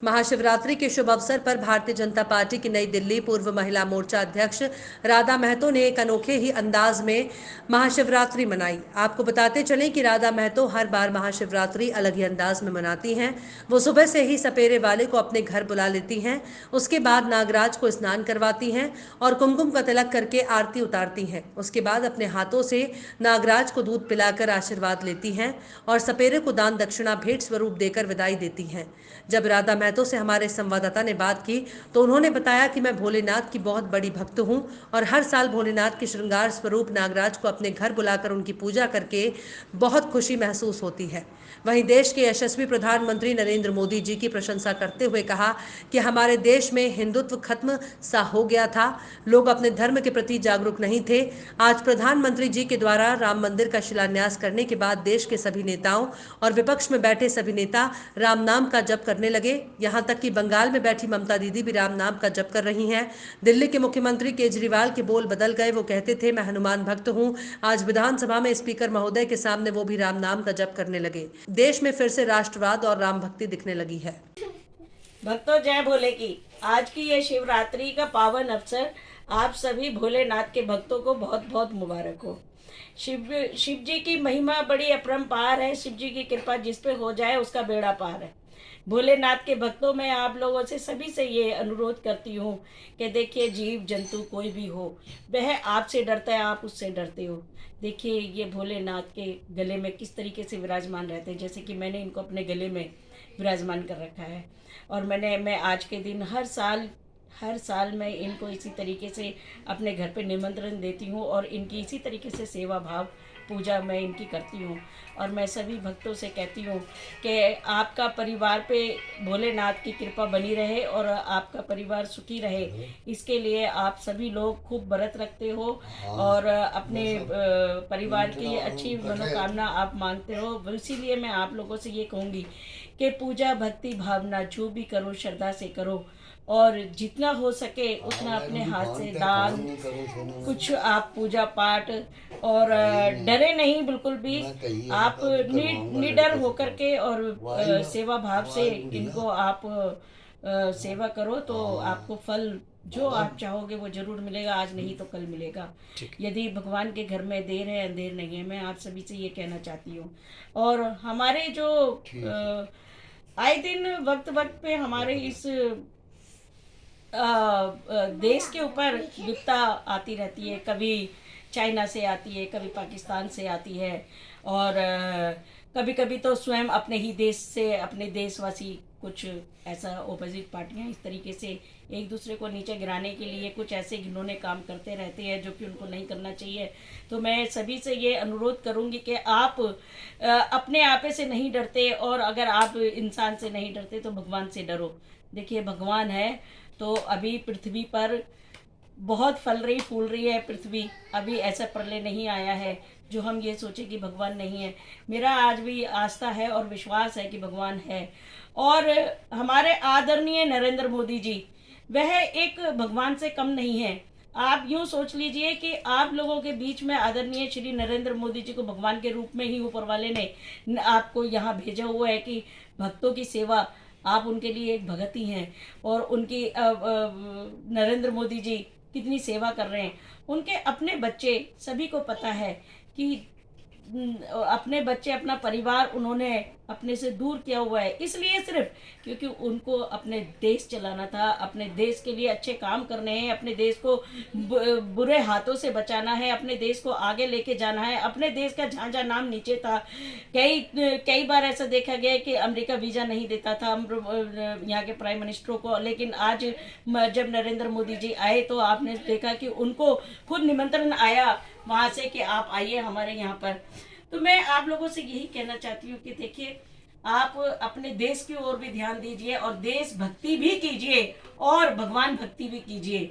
महाशिवरात्रि के शुभ अवसर पर भारतीय जनता पार्टी की नई दिल्ली पूर्व महिला मोर्चा अध्यक्ष राधा महतो ने एक अनोखे ही अंदाज में महाशिवरात्रि मनाई। आपको बताते चलें कि राधा महतो हर बार महाशिवरात्रि अलग ही अंदाज में मनाती हैं। वो सुबह से ही सपेरे वाले को अपने घर बुला लेती हैं, उसके बाद नागराज को स्नान करवाती हैं और कुमकुम का तिलक करके आरती उतारती हैं। उसके बाद अपने हाथों से नागराज को दूध पिलाकर आशीर्वाद लेती हैं और सपेरे को दान दक्षिणा भेंट स्वरूप देकर विदाई देती हैं। जब राधा महतो से हमारे संवाददाता ने बात की तो उन्होंने बताया कि मैं भोलेनाथ की बहुत बड़ी भक्त हूं और हर साल भोलेनाथ के श्रृंगार स्वरूप नागराज को अपने घर बुलाकर उनकी पूजा करके बहुत खुशी महसूस होती है। वहीं देश के यशस्वी प्रधानमंत्री नरेंद्र मोदी जी की प्रशंसा करते हुए कहा कि हमारे देश में हिंदुत्व खत्म सा हो गया था, लोग अपने धर्म के प्रति जागरूक नहीं थे। आज प्रधानमंत्री जी के द्वारा राम मंदिर का शिलान्यास करने के बाद देश के सभी नेताओं और विपक्ष में बैठे सभी नेता राम नाम का जप करने लगे। यहां तक कि बंगाल में बैठी ममता दीदी भी राम नाम का जप कर रही हैं। दिल्ली के मुख्यमंत्री केजरीवाल के बोल बदल गए। वो कहते थे मैं हनुमान भक्त हूं, आज विधानसभा में स्पीकर महोदय के सामने वो भी राम नाम का जप करने लगे। देश में फिर से राष्ट्रवाद और राम भक्ति दिखने लगी है। भक्तों जय भोले की। आज की ये शिवरात्रि का पावन अवसर आप सभी भोलेनाथ के भक्तों को बहुत बहुत मुबारक हो। शिव जी की महिमा बड़ी अपरंपार है। शिव जी की कृपा जिस पे हो जाए उसका बेड़ा पार है। भोलेनाथ के भक्तों में आप लोगों से सभी से ये अनुरोध करती हूँ कि देखिए, जीव जंतु कोई भी हो, वह आपसे डरता है, आप उससे डरते हो। देखिए ये भोलेनाथ के गले में किस तरीके से विराजमान रहते हैं, जैसे कि मैंने इनको अपने गले में विराजमान कर रखा है। और मैं आज के दिन हर साल मैं इनको इसी तरीके से अपने घर पे निमंत्रण देती हूँ और इनकी इसी तरीके से सेवा भाव पूजा मैं इनकी करती हूँ। और मैं सभी भक्तों से कहती हूँ कि आपका परिवार पे भोलेनाथ की कृपा बनी रहे और आपका परिवार सुखी रहे, इसके लिए आप सभी लोग खूब व्रत रखते हो और अपने परिवार की अच्छी मनोकामना आप मांगते हो। इसीलिए मैं आप लोगों से ये कहूँगी कि पूजा भक्ति भावना जो भी करो श्रद्धा से करो और जितना हो सके उतना अपने हाथ से दान कुछ आप पूजा पाठ और डरे नहीं बिल्कुल भी। आप निडर होकर के और सेवा भाव से इनको आप सेवा करो तो आपको फल जो आप चाहोगे वो जरूर मिलेगा। आज नहीं तो कल मिलेगा। यदि भगवान के घर में देर है अंधेर नहीं है, मैं आप सभी से ये कहना चाहती हूँ। और हमारे जो आए दिन वक्त पे हमारे इस देश के ऊपर विपदा आती रहती है। कभी चाइना से आती है, कभी पाकिस्तान से आती है और कभी कभी तो स्वयं अपने ही देश से अपने देशवासी कुछ ऐसा ऑपोजिट पार्टियां इस तरीके से एक दूसरे को नीचे गिराने के लिए कुछ ऐसे घिनौने काम करते रहते हैं जो कि उनको नहीं करना चाहिए। तो मैं सभी से ये अनुरोध करूंगी कि आप अपने आपे से नहीं डरते और अगर आप इंसान से नहीं डरते तो भगवान से डरो। देखिए भगवान है तो अभी पृथ्वी पर बहुत फल रही फूल रही है पृथ्वी। अभी ऐसा प्रलय नहीं आया है जो हम ये सोचे कि भगवान नहीं है। मेरा आज भी आस्था है और विश्वास है कि भगवान है। और हमारे आदरणीय नरेंद्र मोदी जी वह एक भगवान से कम नहीं है। आप यूं सोच लीजिए कि आप लोगों के बीच में आदरणीय श्री नरेंद्र मोदी जी को भगवान के रूप में ही ऊपर वाले ने आपको यहाँ भेजा हुआ है कि भक्तों की सेवा आप उनके लिए एक भगत ही हैं। और उनकी नरेंद्र मोदी जी कितनी सेवा कर रहे हैं। उनके अपने बच्चे सभी को पता है कि अपने बच्चे अपना परिवार उन्होंने अपने से दूर किया हुआ है, इसलिए सिर्फ क्योंकि उनको अपने देश चलाना था, अपने देश के लिए अच्छे काम करने हैं, अपने देश को बुरे हाथों से बचाना है, अपने देश को आगे लेके जाना है। अपने देश का जहाँ जहाँ नाम नीचे था, कई बार ऐसा देखा गया कि अमेरिका वीज़ा नहीं देता था यहाँ के प्राइम मिनिस्टरों को, लेकिन आज जब नरेंद्र मोदी जी आए तो आपने देखा कि उनको खुद निमंत्रण आया वहाँ से कि आप आइए हमारे यहाँ पर। तो मैं आप लोगों से यही कहना चाहती हूँ कि देखिए आप अपने देश की ओर भी ध्यान दीजिए और देश भक्ति भी कीजिए और भगवान भक्ति भी कीजिए।